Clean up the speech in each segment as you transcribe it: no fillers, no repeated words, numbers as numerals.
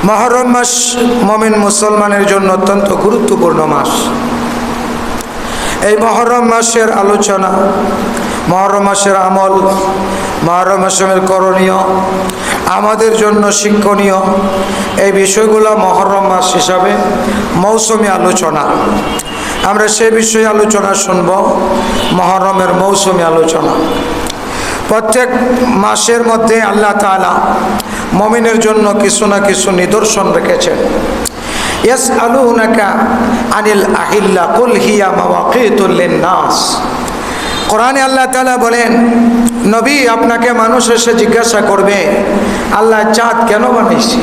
মুহররম মাস মুমিন মুসলমানের জন্য অত্যন্ত গুরুত্বপূর্ণ মাস। এই মুহররম মাসের আলোচনা, মুহররম মাসের আমল, মুহররম মাসের করণীয়, আমাদের জন্য শিক্ষণীয় এই বিষয়গুলো মুহররম মাস হিসাবে মৌসুমি আলোচনা। আমরা সেই বিষয়ে আলোচনা শুনব, মুহররমের মৌসুমি আলোচনা। প্রত্যেক মাসের মধ্যে আল্লাহ তাআলা মুমিনের জন্য কিছু না কিছু নিদর্শন রেখেছেন। ইয়াসআলুনাকা আনিল আহিল্লা কুল হিয়া মাওয়াকিতুল লিন্নাস। কোরআনে আল্লাহ তাআলা বলেন, নবী আপনাকে মানুষ এসে জিজ্ঞাসা করবে আল্লাহ চাঁদ কেন বানাইছে,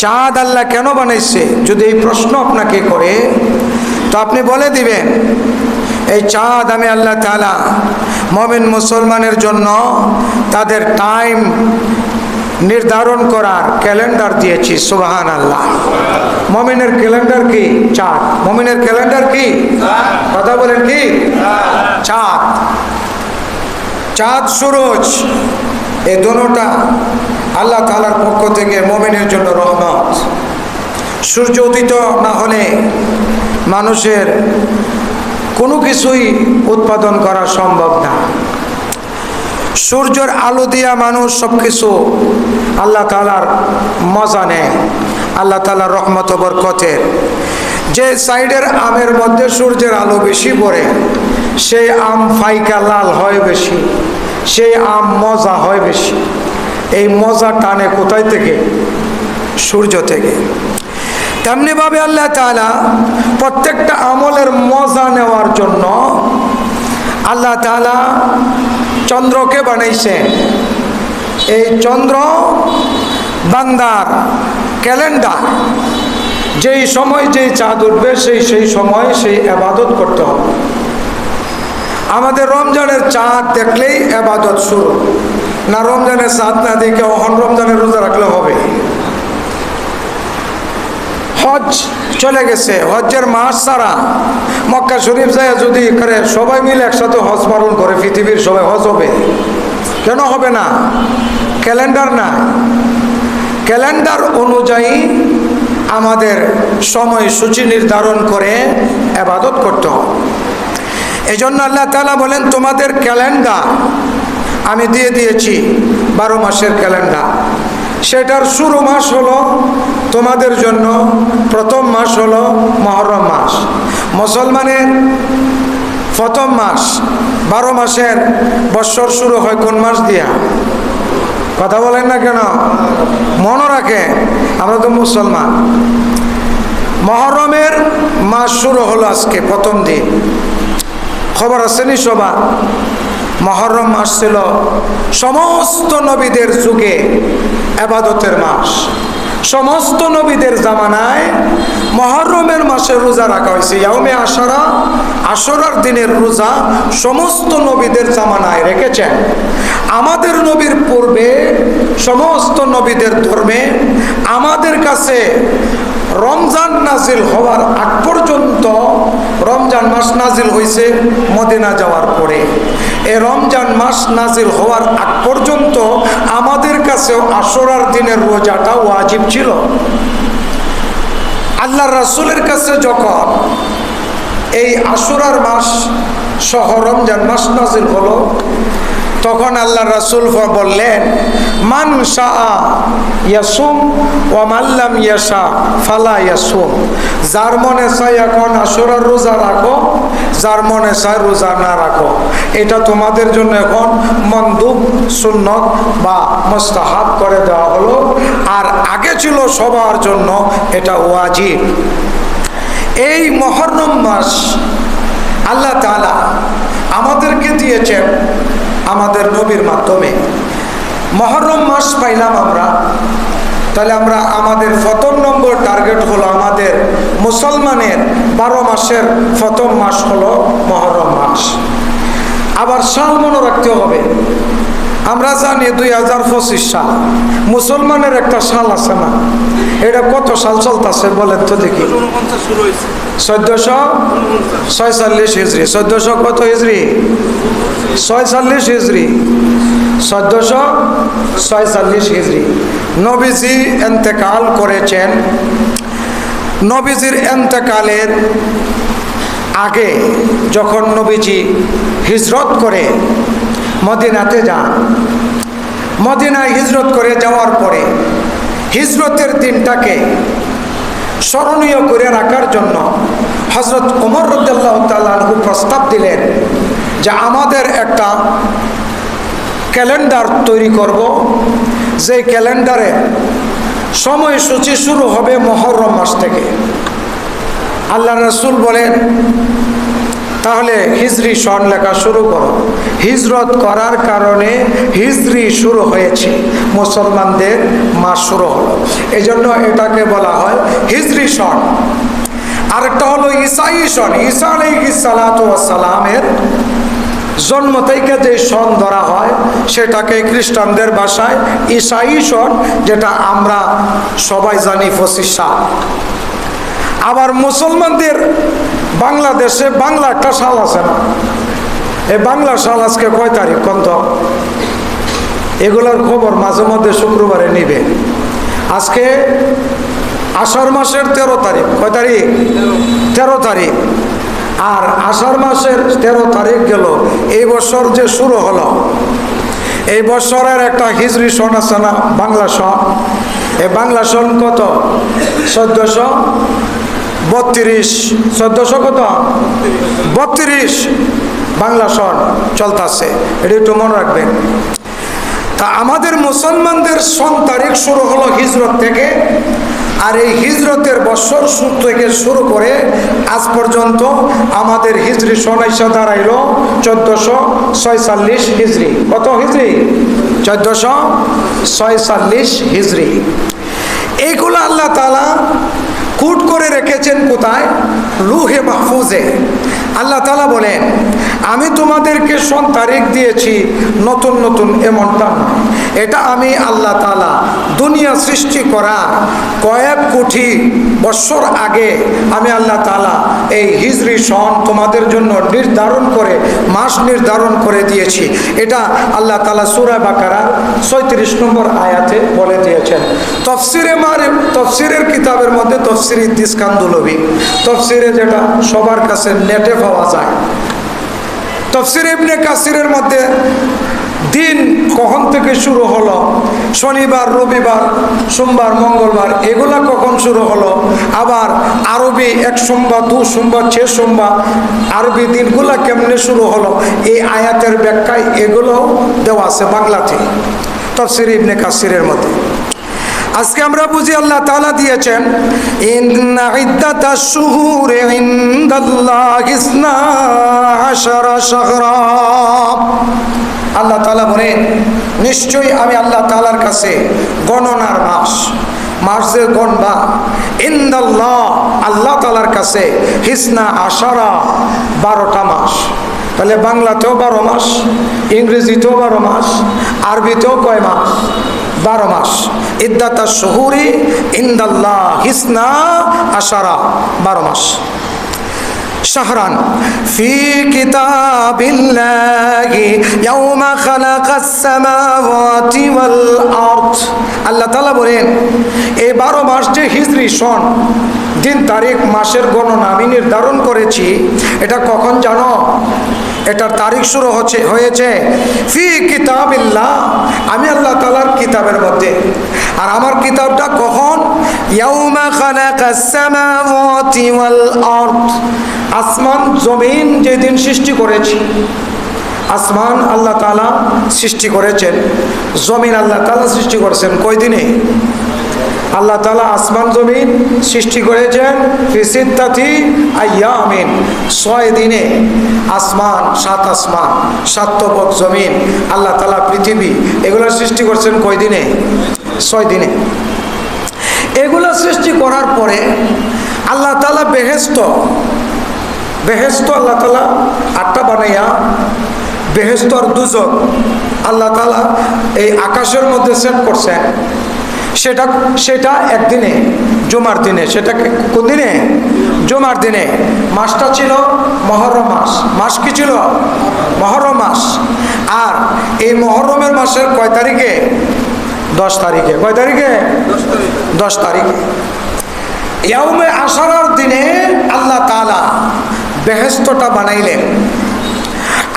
চাঁদ আল্লাহ কেন বানাইছে। যদি এই প্রশ্ন আপনাকে করে তো আপনি বলে দিবেন এই চাঁদ আমি আল্লাহ তাআলা মুমিন মুসলমানের জন্য তাদের টাইম নির্ধারণ করার ক্যালেন্ডার দিয়েছি। সুবহানাল্লাহ। মুমিনের ক্যালেন্ডার কি? চাঁদ। মুমিনের ক্যালেন্ডার কি? কথা বলেন কি? চাঁদ। চাঁদ সূরজ এই দুটোটা আল্লাহ তাআলার পক্ষ থেকে মুমিনের জন্য রহমত। সূর্য উদিত না হলে মানুষের কোনো কিছুই উৎপাদন করা সম্ভব না। সূর্যের আলো দিয়া মানুষ সব কিছু আল্লাহ তাআলার মজা নেয়, আল্লাহ তাআলার রহমত ও বরকতের। যে সাইডের আমের মধ্যে সূর্যের আলো বেশি পড়ে সেই আম ফাইকা লাল হয় বেশি, সেই আম মজা হয় বেশি। এই মজা টানে কোথায় থেকে? সূর্য থেকে। তেমনিভাবে আল্লাহ তাআলা প্রত্যেকটা আমলের মজা নেওয়ার জন্য আল্লাহ তাআলা চন্দ্রকে বানাইছেন। এই চন্দ্র বান্দার ক্যালেন্ডার। যেই সময় যেই চাঁদ উঠবে সেই সময় সেই ইবাদত করতে হবে। আমাদের রমজানের চাঁদ দেখলেই ইবাদত শুরু না। রমজানের চাঁদ না দেখে রমজানের রোজা রাখলে হবে? হজ চলে গেছে, হজ্জের মাস ছাড়া মক্কা শরীফ যায় যদি করে সবাই মিলে একসাথে হজ পালন করে পৃথিবীর সবাই হজ হবে? কেন হবে না? ক্যালেন্ডার না। ক্যালেন্ডার অনুযায়ী আমাদের সময়সূচি নির্ধারণ করে ইবাদত করতে হবে। এই জন্য আল্লাহ তাআলা বলেন তোমাদের ক্যালেন্ডার আমি দিয়ে দিয়েছি 12 মাসের ক্যালেন্ডার। সেটার শুরু মাস হলো তোমাদের জন্য প্রথম মাস হলো মুহররম মাস। মুসলমানের প্রথম মাস। 12 মাসের বৎসর শুরু হয় কোন মাস দিয়া? কথা বলেন না কেন? মনে রাখেন, আমরা তো মুসলমান। মুহররমের মাস শুরু হলো আজকে প্রথম দিন। খবর আসেনি সবার? মুহররম মাস ছিল সমস্ত নবীদের যুগে ইবাদতের মাস। সমস্ত নবীদের জামানায় মুহররমের মাসে রোজা রাখা হয়েছে। ইয়াউমে আশরা, আশরার দিনের রোজা সমস্ত নবীদের জামানায় রেখেছেন। আমাদের নবীর পূর্বে সমস্ত নবীদের ধর্মে আমাদের কাছে রমজান নাজিল হওয়ার আগ পর্যন্ত, রমজান মাস নাজিল হয়েছে মদিনা যাওয়ার পরে। এই রমজান মাস নাজিল হওয়ার আগ পর্যন্ত আমাদের কাছেও আশুরার দিনের রোজাটা ওয়াজিব ছিল। আল্লাহর রাসূলের কাছে যখন এই আশুরার মাস সহ রমজান মাস নাজিল হলো তখন আল্লাহর রাসূল বললেন মান শাআ ইয়াসুম ওয়া মান লাম ইয়াশা ফালা ইয়াসুম। যার মনে চায় এখন আশুরার রোজা রাখো, যার মনে চায় রোজা না রাখো। এটা তোমাদের জন্য এখন মন্দুব, সুন্নত বা মুস্তাহাব করে দেওয়া হলো। আর আগে ছিল সবার জন্য এটা ওয়াজিব। এই মুহররম মাস আল্লাহ তাআলা আমাদেরকে দিয়েছেন আমাদের নবীর মাধ্যমে। মুহররম মাস পাইলাম আমরা, তাহলে আমরা আমাদের প্রথম নম্বর টার্গেট হলো আমাদের মুসলমানের 12 মাসের প্রথম মাস হলো মুহররম মাস। আবার সাল মনে রাখতে হবে। আমরা জানি 2025 সাল মুসলমানের একটা সাল আছে না? এটা কত সাল চলতেছে বলেন তো দেখি? 1446 হিজরি। 1400 কত হিজরি? 46 হিজরি। 1446 হিজরি নবীজি ইন্তেকাল করেছেন। নবীজির ইন্তেকালের আগে যখন নবীজি হিজরত করে মদিনাতে যান, মদিনায় হিজরত করে যাওয়ার পরে হিজরতের দিনটাকে স্মরণীয় করে রাখার জন্য হযরত ওমর রাদিয়াল্লাহু তাআলা আনহু প্রস্তাব দিলেন যে আমাদের একটা ক্যালেন্ডার তৈরি করব, যে ক্যালেন্ডারে সময়সূচি শুরু হবে মুহররম মাস থেকে। আল্লাহ রাসূল বলেন তাহলে হিজরি সন লেখা শুরু করো। হিজরত করার কারণে হিজরি শুরু হয়েছে, মুসলমানদের মাস শুরু হলো, এই জন্য এটাকে বলা হয় হিজরি সন। আরেকটা হলো ঈসাই সন। ঈসা আলাইহিস সালাতু ওয়াস সালামের জন্ম থেকে যে সন ধরা হয় সেটাকে খ্রিস্টানদের ভাষায় ঈসাই সন, যেটা আমরা সবাই জানি 25 সাল। আবার মুসলমানদের বাংলাদেশে বাংলা একটা সাল আছে না, এই বাংলা সাল আজকে কয় তারিখ কত, এগুলোর খবর মাঝে মধ্যে শুক্রবারে নিবে। আজকে আষাঢ় মাসের 13 তারিখ, কয় তারিখ? 13 তারিখ। আর আষাঢ় মাসের 13 তারিখ গেল, এই বছর যে শুরু হলো, এই বছরের একটা হিজরি সন আছে না, বাংলা সন। এই বাংলা সন কত? 1432। 1400 কত? 32 বাংলা সন চলতেছে, এটা একটু মনে রাখবেন। তা আমাদের মুসলমানদের সন তারিখ শুরু হলো হিজরত থেকে, আর এই হিজরতের বছর থেকে শুরু করে আজ পর্যন্ত আমাদের হিজরি সন এসে দাঁড়াইল 1446 হিজরি। কত হিজরি? 1446 হিজরি। এইগুলো আল্লাহ তাআলা কুট করে রেখেছেন কোথায়? লৌহে মাহফুজে। আল্লাহ তাআলা বলেন আমি তোমাদেরকে সন তারিখ দিয়েছি নতুন নতুন, এমনটা নয়। এটা আমি আল্লাহ তাআলা দুনিয়া সৃষ্টি করা কয়েক কোটি বছর আগে আমি আল্লাহ তাআলা এই হিজরি সন তোমাদের জন্য নির্ধারণ করে, মাস নির্ধারণ করে দিয়েছি। এটা আল্লাহ তাআলা সূরা বাকারা 36 নম্বর আয়াতে বলে দিয়েছেন। তফসিরের কিতাবের মধ্যে তফসির ইদ্রিস কান্দুলবি, তফসিরে যেটা সবার কাছে নেটে পাওয়া যায়, তফসির ইবনে কাসিরের মধ্যে দিন কখন থেকে শুরু হলো, শনিবার, রবিবার, সোমবার, মঙ্গলবার, এগুলা কখন শুরু হলো, আবার আরবি 1 সোমবার, 2 সোমবার, 6 সোমবার, আরবি দিনগুলা কেমনে শুরু হলো, এই আয়াতের ব্যাখ্যায় এগুলোও দেওয়া আছে বাংলাতে তফসির ইবনে কাসিরের মধ্যে। আজকে আমরা বুঝি আল্লাহ তাআলা দিয়েছেন ইন্না ইদ্দাতাশ শুহুরি ইনদাল্লাহি 12 শাহরা। আল্লাহ তাআলা বলেন নিশ্চয়ই আমি আল্লাহ তাআলার কাছে গণনার মাস যে গণবা, ইনদাল্লাহ আল্লাহ তাআলার কাছে 12টা মাস। তাহলে বাংলাতেও 12 মাস, ইংরেজিতেও 12 মাস, আরবিতেও কয় মাস? 12 মাস। ইদ্দাতাশ শুহুরি ইনদাল্লাহি 12 মাস। শাহরান ফি কিতাবিল্লাহি ইয়াউমা খালাকাস সামাওয়াতি ওয়াল আরদ। আল্লাহ তাআলা বলেন এই 12 মাস যে হিজরি সন, দিন তারিখ, মাসের গণনা আমি নির্ধারণ করেছি, এটা কখন জানো? এটার তারিখ শুরু হয়েছে ফি কিতাবিল্লাহ, আমি আল্লাহ তাআলার কিতাবের মধ্যে। আর আমার কিতাবটা কখন? ইয়াউমা খালাকাস সামাওয়াতি ওয়াল আরদ, আসমান জমিন যেদিন সৃষ্টি করেছি। আসমান আল্লাহ তাআলা সৃষ্টি করেছেন, জমিন আল্লাহ তাআলা সৃষ্টি করেছেন কয় দিনে? আল্লাহ তাআলা আসমান জমিন সৃষ্টি করেছেন ফি সিত্তাতি আইয়ামিন, 6 দিনে। আসমান, 7 আসমান, 7 তবক জমিন, আল্লাহ তাআলা পৃথিবী, এগুলো সৃষ্টি করছেন কয় দিনে? 6 দিনে। এগুলো সৃষ্টি করার পরে আল্লাহ তাআলা বেহেশত আল্লাহ তাআলা 8টা বানাইয়া বেহেশত আর দুজক আল্লাহ তাআলা এই আকাশের মধ্যে সেট করছেন। সেটা একদিনে, জুমার দিনে। সেটা কোন দিনে? জুমার দিনে। মাসটা ছিল মহরম মাস। মাস কি ছিল? মহরম মাস। আর এই মহরমের মাসের কয় তারিখে? 10 তারিখে। কয় তারিখে? 10 তারিখে। ইয়াউমে আশরার দিনে আল্লাহ তাআলা বেহেশতটা বানাইলেন,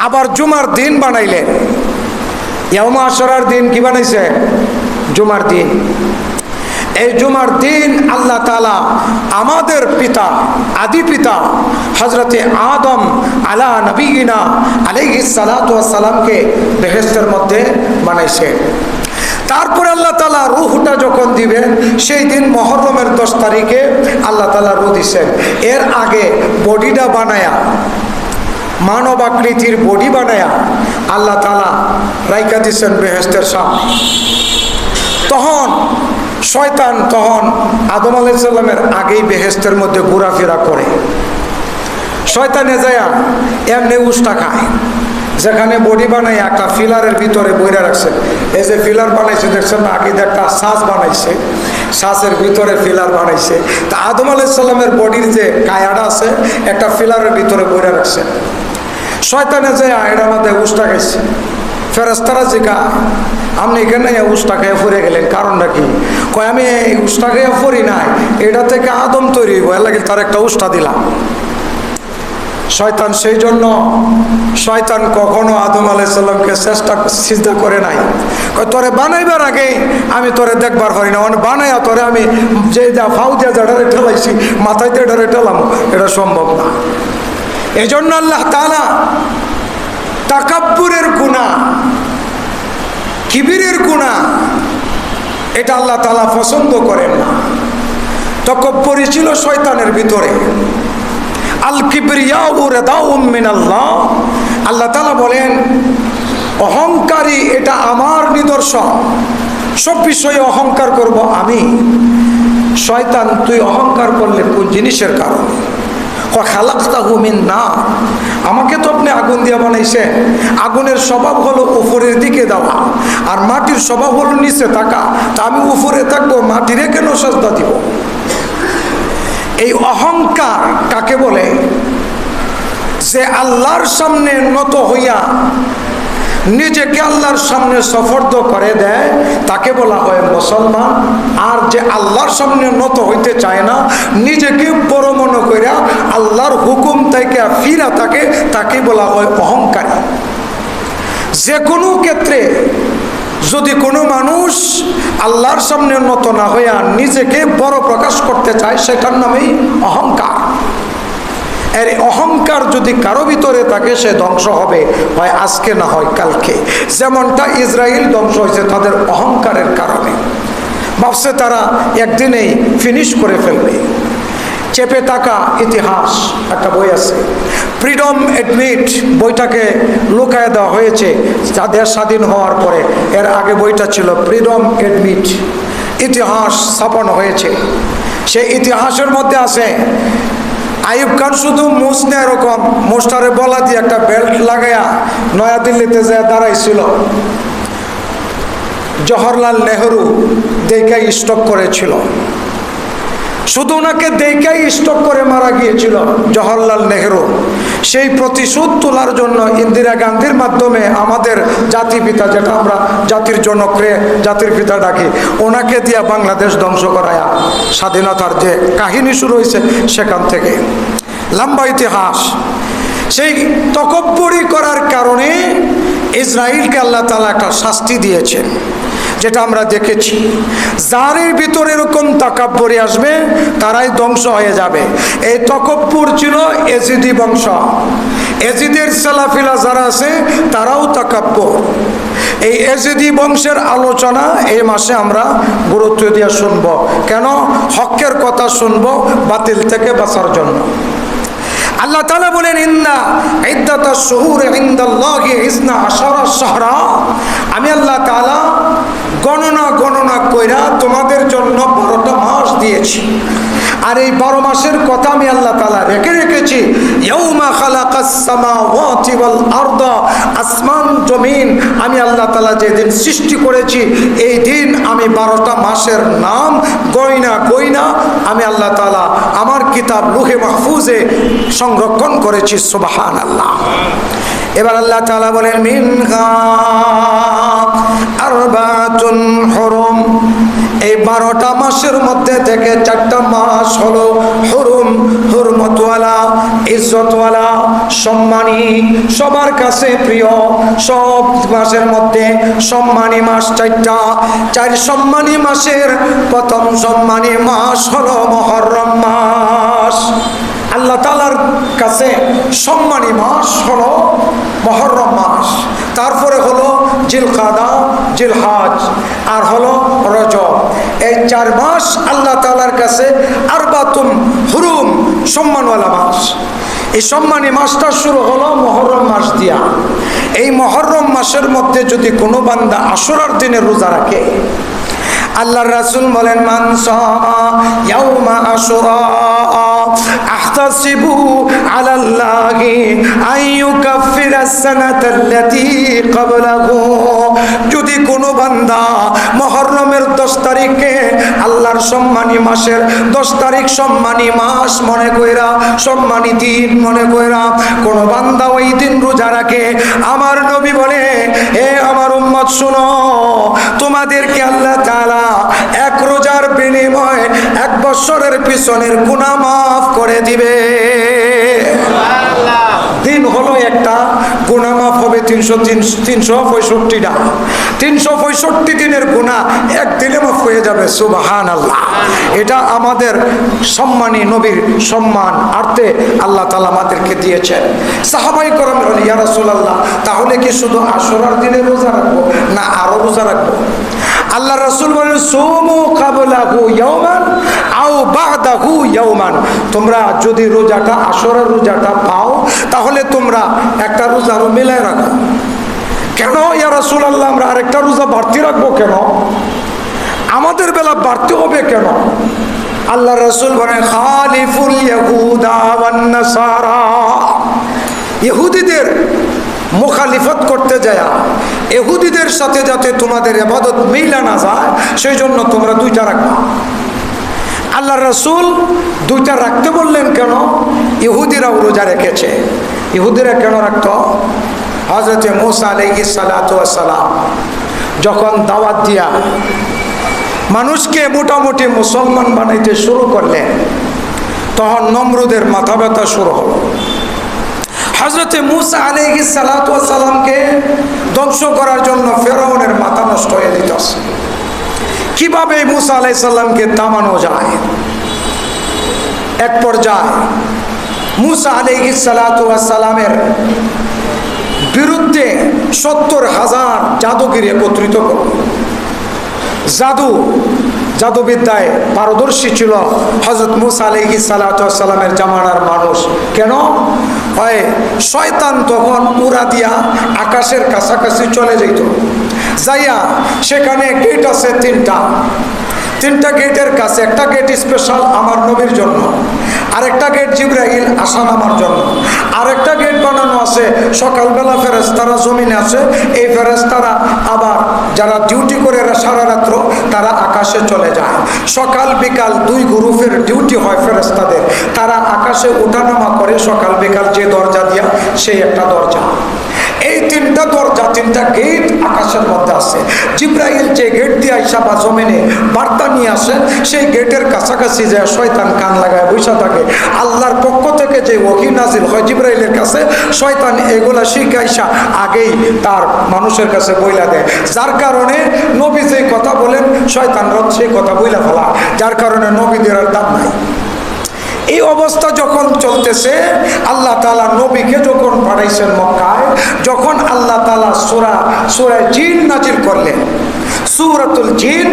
আবার জুমার দিন বানাইলেন। ইয়াউমে আশরার দিন কি বানাইছে? জুমার দিন। এই জুমার দিন আল্লাহ তাআলা আমাদের পিতা, আদি পিতা হযরতে আদম আলা নবিয়িনা আলাইহিস সালাতু ওয়াস সালামকে বেহেশতের মধ্যে বানাইছে। তারপরে আল্লাহ তাআলা রূহটা যখন দিবেন, সেই দিন মহরমের 10 তারিখে আল্লাহ তাআলা রূহ দিছেন। এর আগে বডিটা বানায়া, মানব আকৃতির বডি বানায়া আল্লাহ তাআলা রাইখা দিছেন বেহেশতের সামনে। তখন শয়তান আদম আলাইহিস সালামের আগেই বেহেশতের মধ্যে ঘোরাফেরা করে। শয়তানে যায় এমনি উষ্টা খায়। যেখানে বডি বানাই একটা ফিলারের ভিতরে বইরা রাখছে, এই যে ফিলার বানাইছে দেখছেন না, আগে একটা শ্বাস বানাইছে, শ্বাসের ভিতরে ফিলার বানাইছে। তা আদম আলাইহিস সালামের বডির যে কায়াটা আছে একটা ফিলারের ভিতরে বইরা রাখছে। শয়তানে যায় এটার মধ্যে উষ্টা খাইছে। ফেরেশতারা জিজ্ঞা, আপনি এখানে উষ্টা খেয়ে ফুরে গেলেন, কারণটা কি? কয় আমি এই উষ্টা খেয়ে ফুরি নাই, এটা থেকে আদম তৈরি হইব, এর লাগে তার একটা উষ্টা দিলাম। শয়তান সেই জন্য শয়তান কখনো আদম আলাইহিস সালামকে সিজদা করে নাই। কয় তোরে বানাইবার আগে আমি তোরে দেখবার পারি না, বানাইয়া তোরে আমি যে যা ফাউ দিয়া ডারে ঠেলাইছি, মাথাইতে ডারে ঠেলাম, এটা সম্ভব না। এই জন্য আল্লাহ তাআলা তাকাব্বুরের গুনাহ, কিবিরের গুনাহ, এটা আল্লাহ তাআলা পছন্দ করেন না। তাকাব্বুরি ছিল শয়তানের ভিতরে। আল কিবরিয়াউ রিদাউম মিনাল্লাহ। আল্লাহ তাআলা বলেন অহংকারী এটা আমার নিদর্শন, সব বিষয়ে অহংকার করব আমি। শয়তান তুই অহংকার করলে কোন জিনিসের কারণে? খালাকতাহু মিন নার, আমাকে তো আপনি আগুন দিয়ে বানাইছেন। আগুনের স্বভাব হলো উপরের দিকে দেওয়া, আর মাটির স্বভাব হলো নিচে থাকা। তা আমি উপরে থাকবো, মাটিরে কেন সাজদা দিব? এই অহংকার কাকে বলে? যে আল্লাহর সামনে নত হইয়া নিজেকে আল্লাহর সামনে সফর্দ করে দেয়, তাকে বলা হয় মুসলমান। আর যে আল্লাহর সামনে নত হইতে চায় না, নিজেকে বড় মনে কইরা আল্লাহর হুকুম থেকে ফিরা থাকে, তাকে বলা হয় অহংকারী। যে কোনো ক্ষেত্রে যদি কোনো মানুষ আল্লাহর সামনে নত না হইয়া নিজেকে বড় প্রকাশ করতে চায়, সেটার নামেই অহংকার। এর অহংকার যদি কারো ভিতরে থাকে, সে ধ্বংস হবে, হয় আজকে না হয় কালকে। যেমনটা ইসরায়েল ধ্বংস হয়েছে তাদের অহংকারের কারণে। ভাবছে তারা একদিনেই ফিনিশ করে ফেলবে। চেপে থাকা ইতিহাস একটা বই আছে, ফ্রিডম এডমিট, বইটাকে লুকায় দেওয়া হয়েছে দেশ স্বাধীন হওয়ার পরে। এর আগে বইটা ছিল ফ্রিডম এডমিট, ইতিহাস ছাপানো হয়েছে। সেই ইতিহাসের মধ্যে আছে আইয়ুব খান শুধু মুছ না, এরকম মোস্টারে বলা দিয়ে একটা বেল্ট লাগাইয়া নয়াদিল্লিতে যায় দাঁড়াইছিল। জওহরলাল নেহরু দেখাই স্টক করেছিল, শুধু ওনাকে দেখাই স্টক করে মারা গিয়েছিল জওহরলাল নেহরু। সেই প্রতিশোধ তোলার জন্য ইন্দিরা গান্ধীর মাধ্যমে আমাদের জাতির পিতা, যেটা আমরা জাতির জনকরে জাতির পিতা ডাকি, ওনাকে দিয়া বাংলাদেশ ধ্বংস করায়া স্বাধীনতার যে কাহিনী শুরু হয়েছে সেখান থেকে লম্বা ইতিহাস। সেই তকব্বুরি করার কারণে ইসরায়েলকে আল্লাহ তাআলা একটা শাস্তি দিয়েছেন, যেটা আমরা দেখেছি। যার ভিতরে এরকম তাকাব্বুরি আসবে তারাই ধ্বংস হয়ে যাবে। এই তাকাব্বুর ছিল এজিদি বংশ, এজিদের সালাফিলা যারা আছে তারাও তাকাব্বুর। এই এজিদি বংশের আলোচনা এই মাসে আমরা গুরুত্ব দিয়ে শুনব। কেন? হকের কথা শুনব, বাতিল থেকে বাঁচার জন্য। আল্লাহ তাআলা বলেন ইন্না ইদ্দাতাশ শুহুরি ইনদাল্লাহি 12 শাহরা, আমি আল্লাহ তাআলা গণনা কইরা তোমাদের জন্য 12টা মাস দিয়েছি। আর এই 12 মাসের কথা আমি আল্লাহ তাআলা রেখেছি। ইয়াউমা খালাকাস সামাওয়াতি ওয়াল আরদা, আসমান জমিন আমি আল্লাহ তাআলা যেদিন সৃষ্টি করেছি এই দিন আমি 12টা মাসের নাম গয়না আমি আল্লাহ তাআলা আমার কিতাব লৌহে মাহফুজে সংরক্ষণ করেছি। সুবহানাল্লাহ। এবার আল্লাহ তাআলা বলেন মিনহা আরবাতুন হুরুম, এই 12টা মাসের মধ্যে থেকে 4টা মাস হলো হুরুম, হুরমতওয়ালা, ইজ্জতওয়ালা, সম্মানী, সবার কাছে প্রিয়। সব মাসের মধ্যে সম্মানী মাস 4টা। 4 সম্মানী মাসের প্রথম সম্মানী মাস হলো মুহররম মাস। আল্লাহ তাআলার কাছে সম্মানী মাস হলো মুহররম মাস, তারপরে হলো জিলকাদা, জিলহজ, আর হলো রজব। এই 4 মাস আল্লাহ তাআলার কাছে আরবাতুন হুরুম, সম্মানওয়ালা মাস। এই সম্মানী মাসটা শুরু হলো মুহররম মাস দিয়া। এই মুহররম মাসের মধ্যে যদি কোনো বান্দা আশুরার দিনে রোজা রাখে, আল্লাহর রাসূল বলেন মান সামা ইয়াউমা আশুরা আহতাসিবু আলাল্লাহি আইয়ুকাফিরাস সানাতাল্লাতী ক্বাবলাহু, যদি কোনো বান্দা মুহররমের 10 তারিখে আল্লাহর সম্মানী মাসের 10 তারিখ সম্মানী মাস মনে কইরা, সম্মানী দিন মনে কইরা কোনো বান্দা ওই দিন রোজা রাখে, আমার নবী বলে হে আমার উম্মত শুনো, তোমাদেরকে আল্লাহ তাআলা এক রোজার বিনিময়ে 1 বছরের পিছনের গুনাহ মাফ করে দিবে। দিন হলো একটা, গুনাহ মাফ হবে 365টা। 365 দিনের গুনাহ একদিনে মাফ হয়ে যাবে। সুবহানাল্লাহ। এটা আমাদের সম্মানী নবীর সম্মান আর্থে আল্লাহ তাআলা আমাদেরকে দিয়েছেন। সাহাবায়ে কেরাম বলেন ইয়া রাসূলুল্লাহ, তাহলে কি শুধু আশুরার দিনে রোজা রাখবো না আরো রোজা রাখবো? আল্লাহ রাসূল বলেন সুমু ক্বাবলাহু ইয়াওমান আও বা'দাহু ইয়াওমান, তোমরা যদি রোজাটা আশুরার রোজাটা পাও তাহলে তোমরা একটা রোজা আরো মিলাই রাখো। কেন ইয়া রাসূলুল্লাহ, আমরা আরেকটা রোজা বাড়তি রাখবো কেন? আমাদের বেলা বাড়তে হবে কেন? আল্লাহ রাসূল বলেন খালিফুল ইয়াহুদা ওয়ান নাসারা, ইহুদিদের মুখালিফত করতে যায়, ইহুদিদের সাথে যাতে তোমাদের ইবাদত মিলা না যায় সেই জন্য তোমরা 2টা রাখবা। আল্লাহ রাসূল 2টা রাখতে বললেন কেন? ইহুদিরাও রোজা রেখেছে। ইহুদিরা কেন রাখতো? হযরত মুসা আলাইহিস সালাতু ওয়াস সালাম যখন দাওয়াত দিয়া মানুষকে মোটামুটি মুসলমান বানাইতে শুরু করলেন, তখন নমরুদের মাথা ব্যথা শুরু হলো। হযরত মুসা আলাইহিস সালাতু ওয়াস সালামকে ধ্বংস করার জন্য ফেরাউনের মাথা নষ্ট হয়ে দিতেছে। কিভাবে মুসা আলাইহিস সালামকে থামানো যায়? এক পর্যায়ে মুসা আলাইহিস সালাতু ওয়াস সালামের বিরুদ্ধে 70,000 জাদুগির একত্রিত করল। জাদুবিদ্যায় পারদর্শী ছিল হযরত মুসা আলাইহিস সালাতু ওয়াস সালামের জামানার মানুষ। কেন হয়? শয়তান তখন উড়া দিয়া আকাশের কাছাকাছি চলে যেত, যাইয়া সেখানে গেট আছে 3টা গেটের কাছে, একটা গেট স্পেশাল আমার নবীর জন্য, আরেকটা গেট জিবরাইল আসা নামার জন্য, আরেকটা গেট বানানো আছে সকালবেলা ফেরেশতারা জমিনে আছে, এই ফেরেশতারা আবার যারা ডিউটি করে সারা রাত্র তারা আকাশে চলে যায়। সকাল বিকাল 2 গ্রুপের ডিউটি হয় ফেরেশতাদের, তারা আকাশে ওঠানামা করে সকাল বিকাল যে দরজা দিয়া সেই একটা দরজা। এই 3টা দরজা 3টা গেট আকাশের মধ্যে আছে। জিবরাইল যে গেট দিয়ে আইসা বা জমিনে বার্তা নিয়ে আসেন সেই গেটের কাছাকাছি যায় শয়তান কান লাগায় বসে থাকে। আল্লাহর পক্ষ থেকে যে ওহী নাজিল হয় জিবরাইলের কাছে, শয়তান এগুলা শিখাইসা আগেই তার মানুষের কাছে বইলা দেয়, যার কারণে নবী যে কথা বলেন শয়তান সেই কথা বইলা ফেলা, যার কারণে নবীদের আর দাম নাই। এই অবস্থা যখন চলতেছে, আল্লাহ তাআলা নবীকে যখন পাঠাইছেন মক্কায়, যখন আল্লাহ তাআলা সূরা জিন নাজিল করলেন, সূরাতুল জিন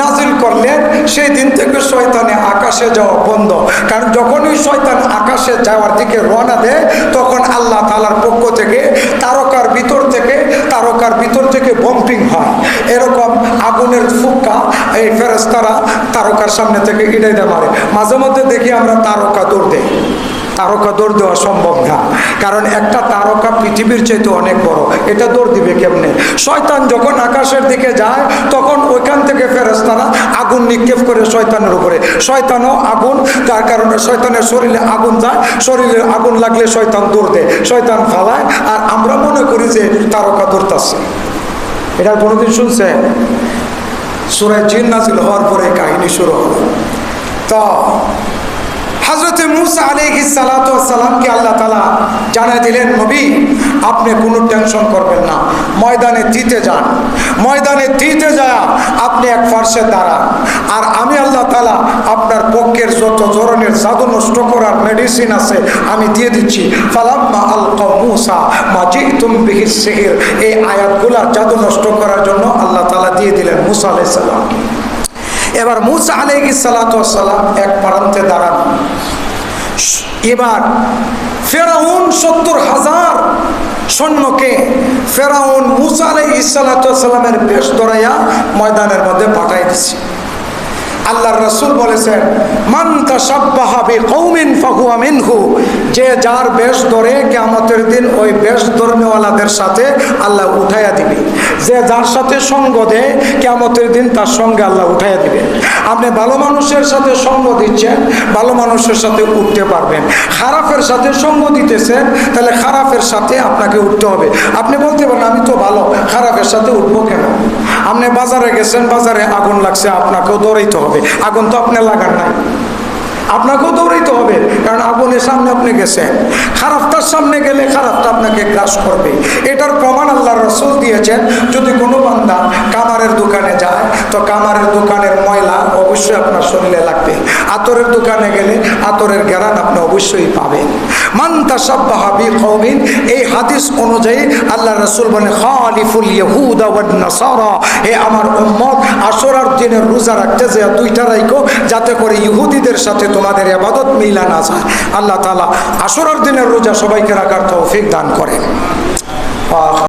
নাজিল করলেন, সেই দিন থেকে শয়তানে আকাশে যাওয়া বন্ধ। কারণ যখনই শয়তান আকাশে যাওয়ার দিকে রওনা দেয় তখন আল্লাহ তাআলার পক্ষ থেকে তারকার ভিতর থেকে বম্পিং হয়। এরকম আগুনের ফুক্কা এই ফেরেশতারা তারকার সামনে থেকে ইড়াইতে মারে। মাঝে মধ্যে দেখি আমরা তারকা দৌড় দেই। তারকা দৌড় দেওয়া সম্ভব না, কারণ একটা তারকা পৃথিবীর চাইতে অনেক বড়, এটা দৌড় দিবে কেমনে? শয়তান যখন আকাশের দিকে যায় তখন ওইখান থেকে ফেরেশতারা আগুন নিক্ষেপ করে শয়তানের উপরে। শয়তানও আগুন, তার কারণে শয়তানের শরীরে আগুন যায়, শরীরে আগুন লাগলে শয়তান দৌড় দেয়, শয়তান ফালায়, আর আমরা মনে করি যে তারকা দৌড়তাছে। এটা কোনোদিন শুনছেন? সূরা জিন নাযিল হওয়ার পরে কাহিনী শুরু হলো। তো হযরতে মূসা আলাইহিস সালাতু ওয়াস সালামকে আল্লাহ তাআলা জানিয়ে দিলেন, নবী আপনি কোনো টেনশন করবেন না, ময়দানে দিতে যান, ময়দানে দিতে যায় আপনি এক পার্শ্বে দাঁড়ান, আর আমি আল্লাহ তাআলা আপনার পক্ষের যত ধরনের জাদু নষ্ট করার মেডিসিন আছে আমি দিয়ে দিচ্ছি। ফালাম্মা আলকা মূসা মা জিতুম বিহি সিহর, এই আয়াতগুলা জাদু নষ্ট করার জন্য আল্লাহ তাআলা দিয়ে দিলেন মূসা আলাইহিস সালাম। এবার মূসা আলাইহিস সালাতু ওয়াস সালাম এক প্রান্তে দাঁড়ান। এবার ফেরাউন ৭০,০০০ সৈন্যকে ফেরাউন মূসা আলাইহিস সালাতু ওয়াস সালামের বেশ ধরাইয়া ময়দানের মধ্যে পাঠাই দিছে। আল্লাহর রাসূল বলেছেন, মান তাশাব্বাহা বিকওমিন ফাহুয়া মিনহু, যে যার বেশ ধরে কিয়ামতের দিন ওই বেশ ধর্মীওয়ালাদের সাথে আল্লাহ উঠাইয়া দিবে। যে যার সাথে সঙ্গ দেয় কিয়ামতের দিন তার সঙ্গে আল্লাহ উঠাইয়া দিবে। আপনি ভালো মানুষের সাথে সঙ্গ দিচ্ছেন, ভালো মানুষের সাথে উঠতে পারবেন। খারাপের সাথে সঙ্গ দিতেছেন, তাহলে খারাপের সাথে আপনাকে উঠতে হবে। আপনি বলতে পারেন আমি তো ভালো, খারাপের সাথে উঠবো কেন? আপনি বাজারে গেছেন, বাজারে আগুন লাগছে, আপনাকেও দৌড়াইতে হবে। আগুন তো আপনি লাগান নাই, আপনাকেও দৌড়াইতে হবে, কারণ আগুনের সামনে আপনি গেছেন। খারাপটার সামনে গেলে খারাপটা আপনাকে গ্রাস করবে। এটার প্রমাণ আল্লাহর রাসূল দিয়েছেন, যদি কোনো বান্দা কামারের দোকানে যায় তো কামারের দোকানের ময়লা অবশ্যই আপনার শরীরে লাগবে। আতরের দোকানে গেলে আতরের ঘ্রাণ আপনি অবশ্যই পাবেন। মান তাশাব্বাহা বিকওমিন, এই হাদিস অনুযায়ী আল্লাহর রাসূল বলেন, খালিফুল ইয়াহুদা ওয়ান নাসারা, হে আমার উম্মত আশুরার দিনের রোজা রাখতে যে দুইটা রাখো, যাতে করে ইহুদিদের সাথে তোমাদের ইবাদত মিলা না যায়। আল্লাহ তাআলা আশুরার দিনের রোজা সবাইকে রাখার তৌফিক দান করেন।